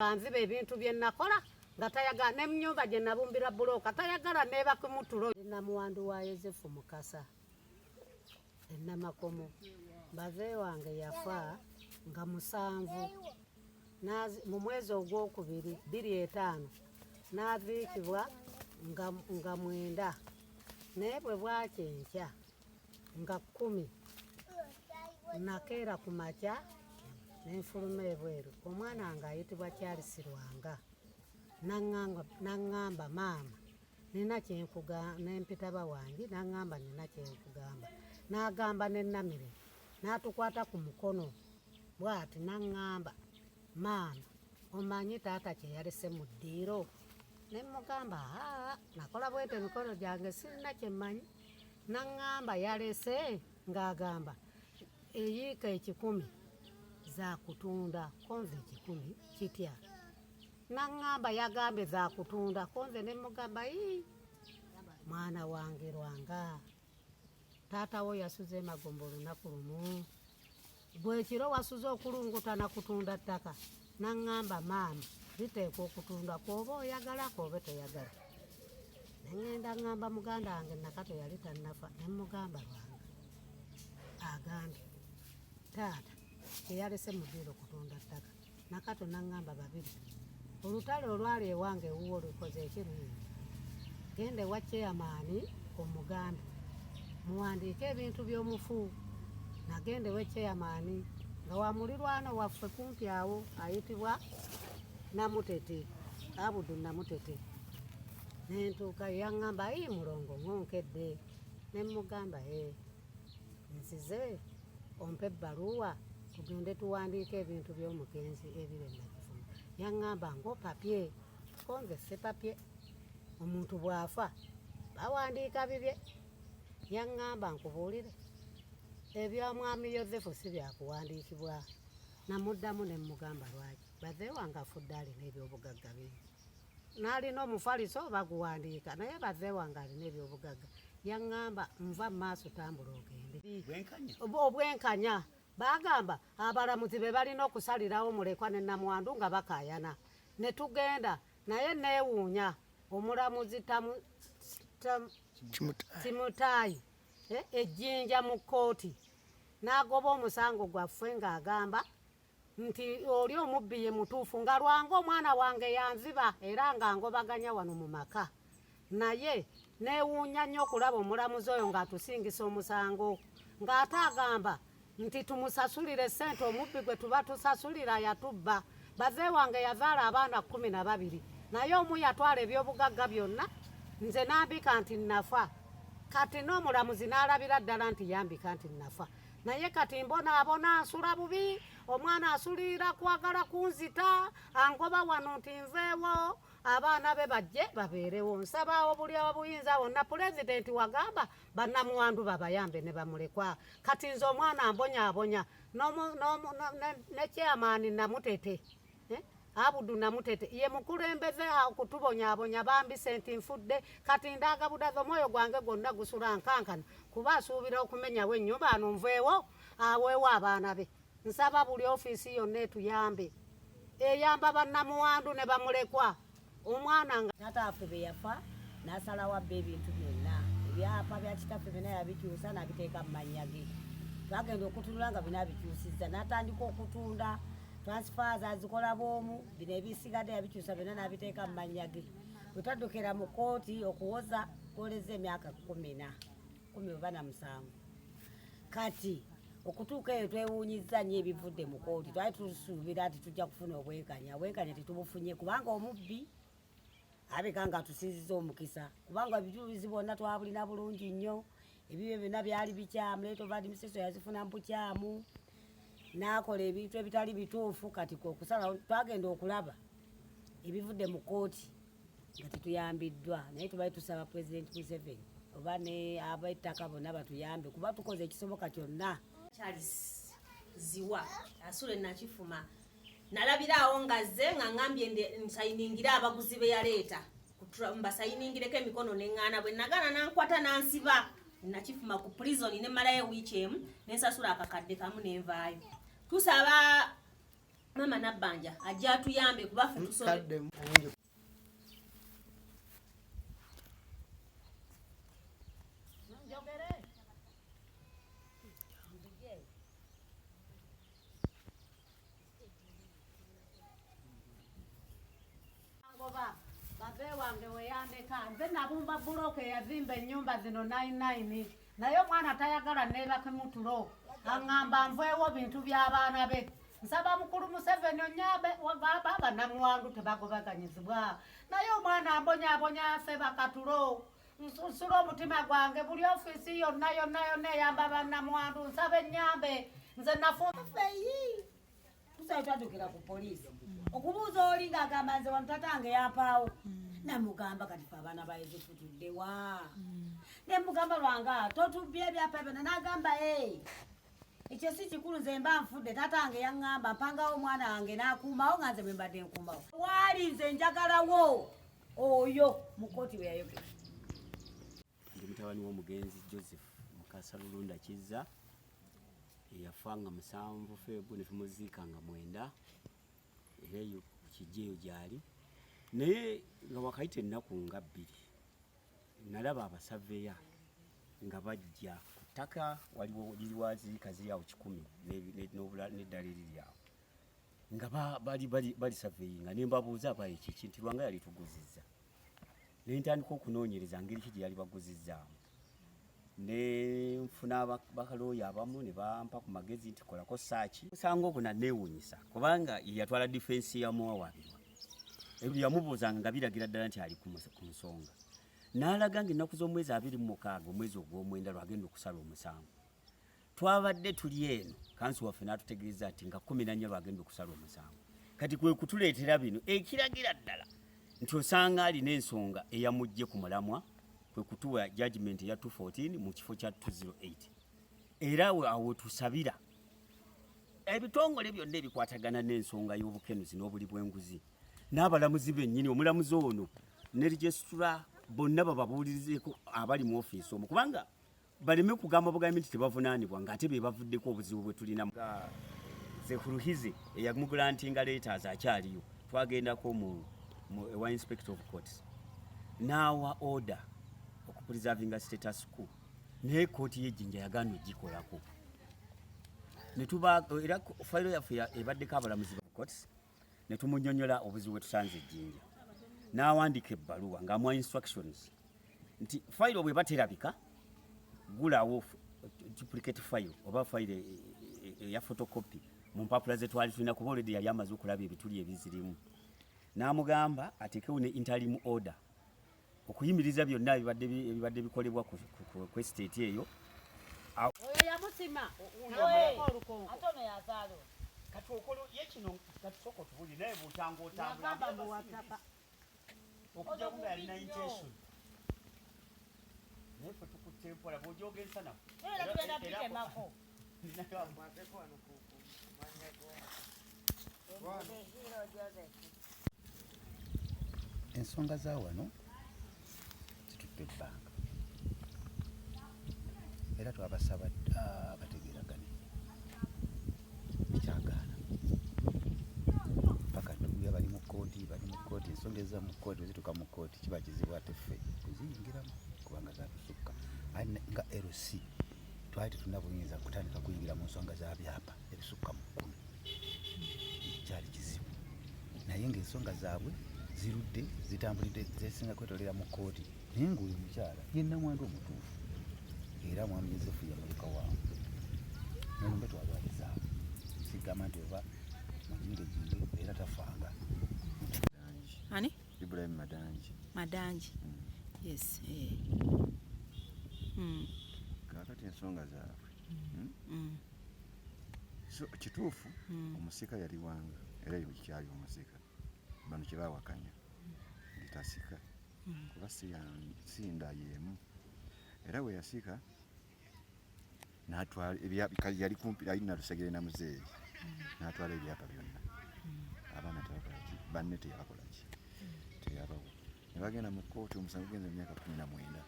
Anziba ebintu bye nakola nga tayagala ne mnyumba gye nabumbira buloka tayagala neba kumutulo. Namwanddu wa Yozefu Mukasa Namakomo bave wange yafa nga 7 mu mwezi ogwokubiri 25 naviikibwa nga 9 naye bwe bwakyenkya nga 10 nakeera ku makya nenfuluma ebweru. Omwana nga ayitibwa Charles Lwanga naŋŋamba maama nina kyenkugamba, nempita bawange naŋŋamba nina kyenkugamba, n'agamba n'ennamire n'atukwata ku mukono bw'ati naŋŋamba maama omanyi taata kye yalese mu ddiiro? Ne mugamba nakola bwete emikono gyange sirina kye mmanyi. Naŋŋamba yalese ng'agamba eyiika 10 za kutunda konze 10 kitya. Naŋŋamba yagambye za kutunda konze ne mugamba mwana wange Lwanga taata wo yasuze magombo lunaku lumu bwe kiro wasuze okulunguta na kutunda ttaka. Naŋŋamba maama liteekwa okutunda kwoba oyagala kwoba toyagala. Nengenda ŋŋamba muganda wange Nakato yali tannafa ne mugamba Lwanga agambye taata eyalese mu ddiiro kutunda ttaka. Nakato naŋŋamba babiri olutale olwali ewange ewuwo lukoze ekirungi gende wa chairman omugambe muwandiike ebintu by'omufu. Nagende we chairman nga wa mulirwano waffe kumpi awo ayitibwa Namutete Abudu Namutete. Nentuuka yaŋŋamba mulongo ngonkedde ne mugamba nzize ompe ebbaluwa tugende tuwandiike ebintu by'omugenzi ebire Nakifuma. Yaŋŋamba ngo papye konze se papye omuntu bw'afa bawandiika bibye. Yaŋŋamba nkubuulire ebya mwami Yozefu si byakuwandiikibwa. Namuddamu ne mugamba lwaki bave wange afudde alina ebyobugagga bingi n'alina omufaliso baguwandiika naye bave wange alina ebyobugagga. Yaŋŋamba nva mu maaso tambula ogende. Obwenkanya bagamba abalamuzi be balina okusalirawo mulekwa ne namwanddu nga bakaayana. Ne tugenda naye neewuunya omulamuzi Timutaayi ejjinja mu kkooti n'agoba omusango gwaffe ng'agamba nti oli omubbi ye mutuufu nga Lwanga omwana wange yanziba era nga ngobaganya wano mu maka. Naye neewuunya nnyo okulaba omulamuzi oyo ng'atusingisa omusango ng'ate agamba nti tumusasulire ssente omubbi gwe tuba tusasulira yatubba. Bave wange yazaala abaana 12 naye omu yatwala ebyobugagga byonna nze Nambika nti Naffa. Kati n'omulamuzi n'alabira ddala nti Yambika nti Naffa. Naye kati mbonaabona nsula bubi omwana asulira kwagala kunzita angoba wano nti nveewo abaana be bajje babeerewo. Nsaba obuyinza wonna pulezidenti wagamba bannamwandu babayambe ne bamulekwa. Kati nze omwana ambonyaabonya ne chairman Namutete Abudu Namutete ye mukulembeze okutubonyaabonya bambise nti nfudde. Kati ndagabudaza omwoyo gwange gwonna gusula nkankana kuba asuubira okumenyawo ennyumba ano nveewo aweewo abaana be. Nsaba buli ofiisi yonna etuyambe eyamba bannamwandu ne bamulekwa. Omwana nga tataffe be yafa n'asalawo abba ebintu byonna ebyapa bya kitaffe byonna yabikyusa n'abiteeka mu mannya ge. Bagenda okutunula nga bina bikyusizza n'atandika okutunda transfers azikola bw'omu bino ebisigadde yabikyusa byonna n'abiteeka mu mannya ge. Bwe twaddukira mu kkooti okuwoza twoleza emyaka 17. Kati okutuuka eyo twewuunyizza nnyo ebivudde mu kkooti. Twali tusuubira nti tujja kufuna obwenkanya. Obwenkanya tetubufunye kubanga omubbi abeka nga tusinziza omukisa kubanga ebijulizi bonna twabulina bulungi nnyo. Ebibyo byonna byali bikyamu. Leeto vadi Museso yazifuna mu bukyamu n'akola ebintu ebitali bituufu. Kati okusala twagenda okulaba ebivudde mu kkooti nga tetuyambiddwa. Naye tubali tusaba Pulezidenti Museveni oba ne ab'ettaka bonna batuyambe kuba tukoze ekisoboka kyonna. Charles Ziwa asule Nakifuma nalabiraawo ngazze nga ngambye nsayiningire abaguzi be yaleeta mbasayiningireko emikono neŋŋaana bwe nagana nankwata nansiba Nakifuma ku prison ne malayo wiiki emu nensasula akakadde kamu nenvaayo. Tusaba mama nabbanja ajja atuyambe kuba ffe tusobe. Wange weyandeka nze nabumba buloke yazimba ennyumba zino 99 naye omwana tayagala nebakemutulo aŋŋamba nveewo bintu by'abaana be. Nsaba mukulu Museveni onyambe wagamba namwanddu tebagobaganyizibwa naye omwana ambonyaabonya seba katulo nsula omutima gwange buli ofiisi yonna eyamba bannamwandu nsaba ennyambe nze nafuma feyi tusayitwadukira ku poliisi okubuuza oli ng'agamba nze wano tatange yampaawo namugamba kati fe abaana bayizi tutuddewa nemugamba Lwanga totubbye ebyapa byonna n'agamba ekyo si kikulu nze mba nfudde tatange yaŋŋamba mpangawo omwana wange n'akuumawo nga nze bwe mbadde nkuumawo waali nze njagalawo oyo mukooti we yayogera. Ndi mutabani w'omugenzi Joseph Mukasa Lulunda Kizza eyafa nga 7 February ne tumuziika nga 9 era eyo kijjeeyo gyali naye nga wakayita ennaku nga 2 nalaba abasaveya nga bajja ku ttaka waliwo liriwaziika ziri awo 10 n'eddala eriri awo nga bali saveyinga ne mbabuuza abaye kiki nti Lwanga yali tuguzizza ne ntandika okunoonyereza ngeri ki gye yali baguzizzaamu ne nfuna bakalooya abamu ne bampa ku magezi nti kolako saaki musango ogwo nanneewuunyisa kubanga yatwala difensi yamuwawaabirwa ebyo yamubuuzanga nga biragira ddala nti ali ku nsonga n'alaga ng'ennaku z'omwezi 26 omwezi ogw'omwenda lwagenda okusala omusango twabadde tuli eno kansi waffe n'atutegeeza nti nga 14 lwagenda okusala omusango kati kwe kutuleetera bino ekiragira ddala nti osanga alina ensonga eyamujje ku mulamwa kwe kutuwa judgment ya 214 mu kifo kya 208 era awo tusabira ebitongole byonna ebikwatagana n'ensonga y'obukenuzi n'obuli bw'enguzi n'abalamuzi bennyini omulamuzi ono ne registra bonna bababuulirizeeko abali mu ofiisi omwo kubanga baleme kugamba bugambi nti tebavunaanibwa ng'ate be bavuddeko obuzibu bwe tulina zekuruhize eyamugulantinga letters akyaliyo twagendako wa inspector of courts n'awa order okupreservinga status quo naye kooti y'ejjinja yagaana ogikolako ne tuba era fayiro yaffe ebaddeko abalamuzi ba courts ne tumunyonyola obuzibu bwe tusanze ejjinja n'awandiika ebbaluwa ng'amuwa instructions nti fayiro bwe baterabika gulawo duplicate file oba file ya photocopy mu mpapula ze twali tulina kuba already yali amaze okulaba ebituli ebizirimu n'amugamba atekewo ne interim order okuyimiriza byonna ebibadde bikolebwa ku estate eyo oyo yamusima atono yazaalo kati okolo yekino katusoko tubuli naye butanga otambula okujja kunga yalina intention nefe tukutempola bw'ogyogesa naffe era tugenda tutemako ensonga za wano zitutte ebbanga era twabasaba bategeeragane kyagaana paka tuya bali mu kooti ensonga eza mu kooti wezituuka mu kooti kiba kizibu ate ffe kuziyingiramu kubanga zatusukka nga LC twali tetulina buyinza kutandika kuyingira mu nsonga za byapa ebisukka mu 10 kyali kizibu naye ng'ensonga zaabwe zirudde zitambulidde zesinga kwetolera mu kooti naye ng'oyo mukyala ye namwanddu omutuufu era mwami Yozefu yamuleka waamu nolumbe twalwalizaawo sigamba nti oba manyingejinge era tafanga ani Ibrahim Madanji yes kakati ensonga zaabwe so kituufu omusika yali Lwanga era yo kyali omusika bano kye baawakanya ngitasika kuba sinda yemu era we yasika n'atwala yali kumpi alina lusegere na muzeeyi n'atwala ebyapa byonna abaana tebakola ki banne teyabakola ki teyabawo ne bagenda mu kooti omusango gugenza emyaka 19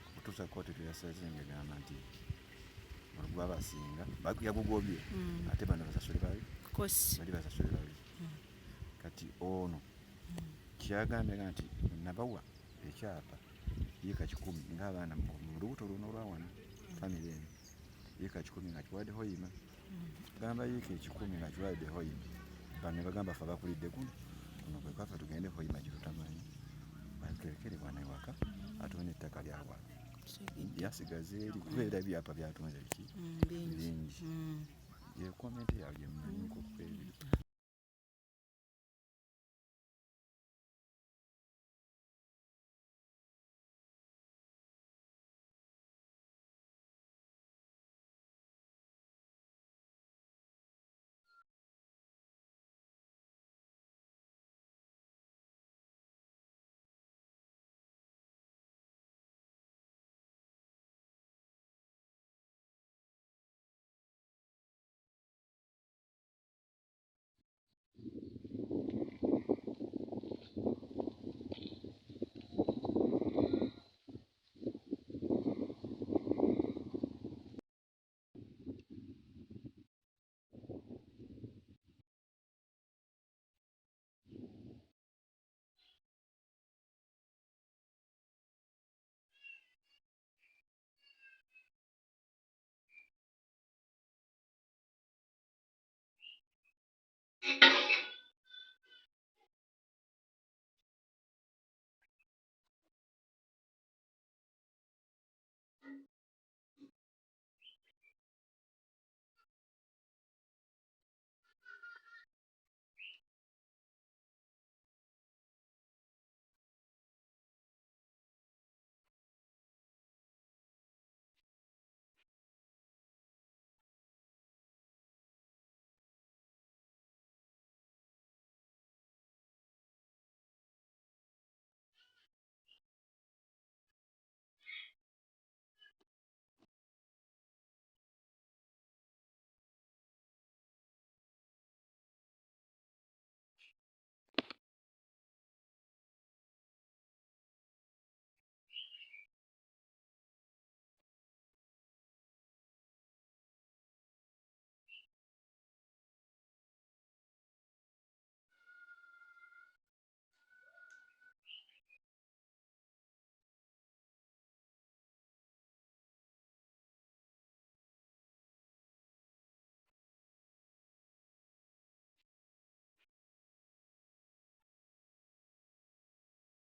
okutuusa kooti teyasaze ng'egamba nti olugwabasinga yagugobye ate bano basasule babi kosi bali basasule babi kati ono kyagambye nti nabawa ekyapa yika 10 ng'abaana mu lubuto luno olwawano famire eno yika 10 nga kiwadde hoyima gamba yika 10 nga kiwadde hoyima bano bagamba fa bakulidde guno kwe kwafa tugende hoyima kirutamanyi bakerekere bwana ewaka atone ettaka lyawa yasigaze eri kubeera ebyapa byatunze biki bingi ye komenti yawe gyemmanyiiko kwebyo